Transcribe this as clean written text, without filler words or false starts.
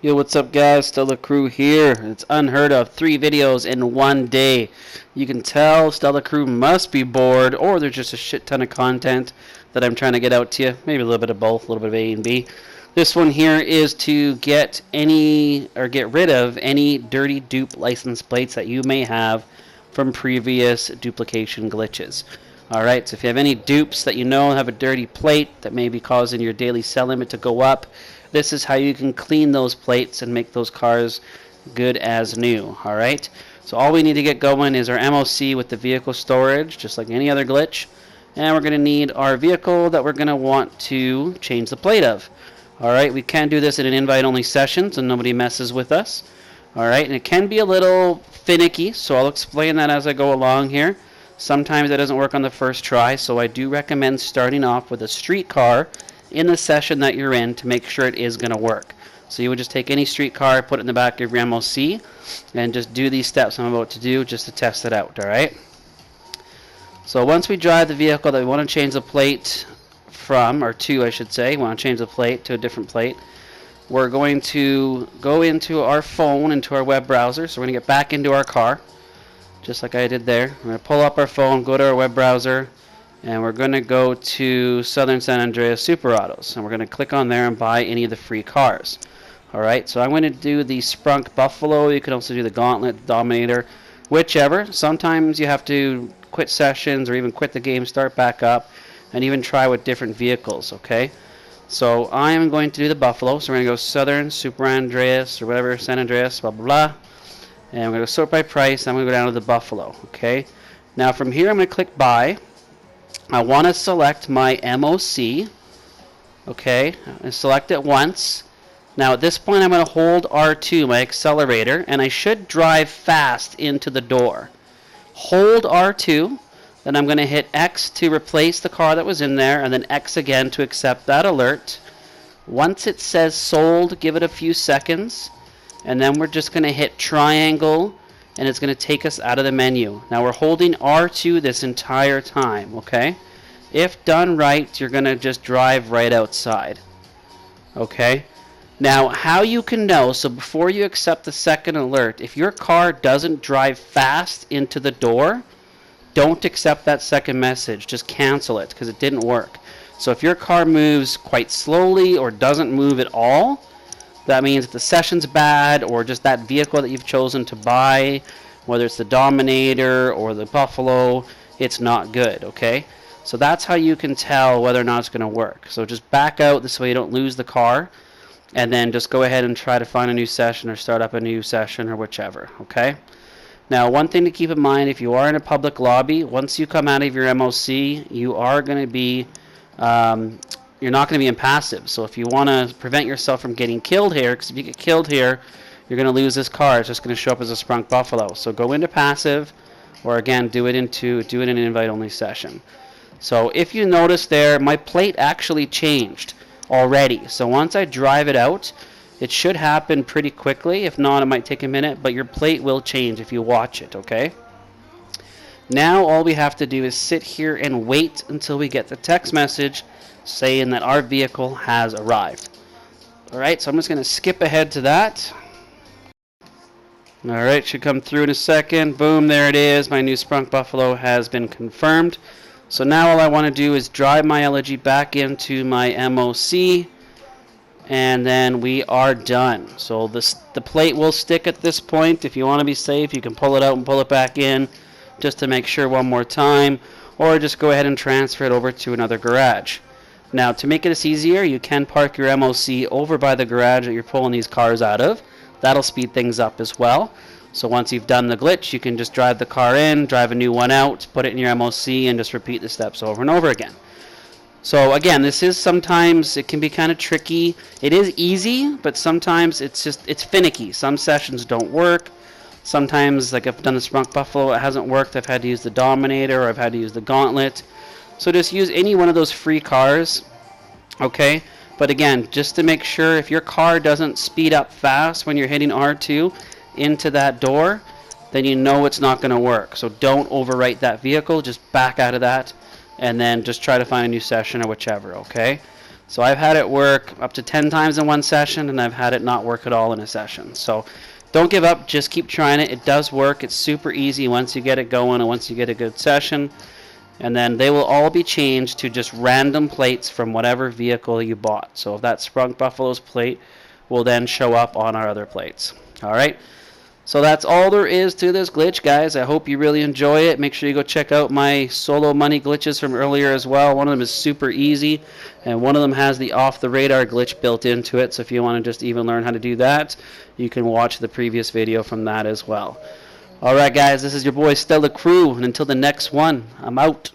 Yo, what's up guys? Stella Crew here. It's unheard of. 3 videos in one day. You can tell Stella Crew must be bored, or there's just a shit ton of content that I'm trying to get out to you. Maybe a little bit of both, a little bit of A and B. This one here is to get rid of any dirty dupe license plates that you may have from previous duplication glitches. Alright, so if you have any dupes that you know have a dirty plate that may be causing your daily sell limit to go up, this is how you can clean those plates and make those cars good as new. Alright, so all we need to get going is our MOC with the vehicle storage, just like any other glitch. And we're going to need our vehicle that we're going to want to change the plate of. Alright, we can do this in an invite-only session so nobody messes with us. Alright, and it can be a little finicky, so I'll explain that as I go along here. Sometimes it doesn't work on the first try, so I do recommend starting off with a street car in the session that you're in to make sure it is going to work. So you would just take any street car, put it in the back of your MOC, and just do these steps I'm about to do just to test it out, alright? So once we drive the vehicle that we want to change the plate from, or to I should say, we want to change the plate to a different plate, we're going to go into our phone, into our web browser, so we're going to get back into our car, just like I did there. We're going to pull up our phone, go to our web browser, and we're going to go to Southern San Andreas Super Autos, and we're going to click on there and buy any of the free cars. Alright, so I'm going to do the Sprunk Buffalo. You can also do the Gauntlet, Dominator, whichever. Sometimes you have to quit sessions or even quit the game, start back up, and even try with different vehicles, okay? So I am going to do the Buffalo, so we're going to go Southern, Super Andreas, or whatever, San Andreas, blah, blah, blah. And I'm going to sort by price. I'm going to go down to the Buffalo, okay? Now from here I'm going to click Buy. I want to select my MOC, okay, and select it once. Now at this point I'm going to hold R2, my accelerator, and I should drive fast into the door. Hold R2, then I'm going to hit X to replace the car that was in there, and then X again to accept that alert. Once it says sold, give it a few seconds, and then we're just going to hit triangle, and it's going to take us out of the menu. Now we're holding R2 this entire time, okay? If done right, you're going to just drive right outside, okay? Now how you can know, so before you accept the second alert, if your car doesn't drive fast into the door, don't accept that second message. Just cancel it because it didn't work. So if your car moves quite slowly or doesn't move at all, that means if the session's bad, or just that vehicle that you've chosen to buy, whether it's the Dominator or the Buffalo, it's not good, okay? So that's how you can tell whether or not it's going to work. So just back out this way you don't lose the car, and then just go ahead and try to find a new session or start up a new session or whichever, okay? Now one thing to keep in mind, if you are in a public lobby, once you come out of your MOC, you are going to be you're not going to be in passive. So if you want to prevent yourself from getting killed here, because if you get killed here, you're going to lose this car. It's just going to show up as a Sprunk Buffalo. So go into passive, or again, do it in an invite-only session. So if you notice there, my plate actually changed already. So once I drive it out, it should happen pretty quickly. If not, it might take a minute, but your plate will change if you watch it, okay? Now all we have to do is sit here and wait until we get the text message saying that our vehicle has arrived. Alright, so I'm just going to skip ahead to that. Alright, should come through in a second. Boom, there it is. My new Sprunk Buffalo has been confirmed. So now all I want to do is drive my elegy back into my MOC, and then we are done. So the plate will stick at this point. If you want to be safe, you can pull it out and pull it back in just to make sure one more time, or just go ahead and transfer it over to another garage. Now to make it easier, you can park your MOC over by the garage that you're pulling these cars out of. That'll speed things up as well. So once you've done the glitch, you can just drive the car in, drive a new one out, put it in your MOC, and just repeat the steps over and over again. So again, this is sometimes, it can be kind of tricky. It is easy, but sometimes it's finicky. Some sessions don't work. Sometimes, like I've done the Sprunk Buffalo, it hasn't worked. I've had to use the Dominator, or I've had to use the Gauntlet. So just use any one of those free cars, okay? But again, just to make sure, if your car doesn't speed up fast when you're hitting R2 into that door, then you know it's not going to work. So don't overwrite that vehicle. Just back out of that, and then just try to find a new session or whichever, okay? So I've had it work up to 10 times in one session, and I've had it not work at all in a session. So don't give up, just keep trying it. It does work. It's super easy once you get it going and once you get a good session. And then they will all be changed to just random plates from whatever vehicle you bought. So if that Sprunk Buffalo's plate will then show up on our other plates. All right. So that's all there is to this glitch, guys. I hope you really enjoy it. Make sure you go check out my solo money glitches from earlier as well. One of them is super easy, and one of them has the off-the-radar glitch built into it. So if you want to just even learn how to do that, you can watch the previous video from that as well. All right, guys, this is your boy Stella Crew, and until the next one, I'm out.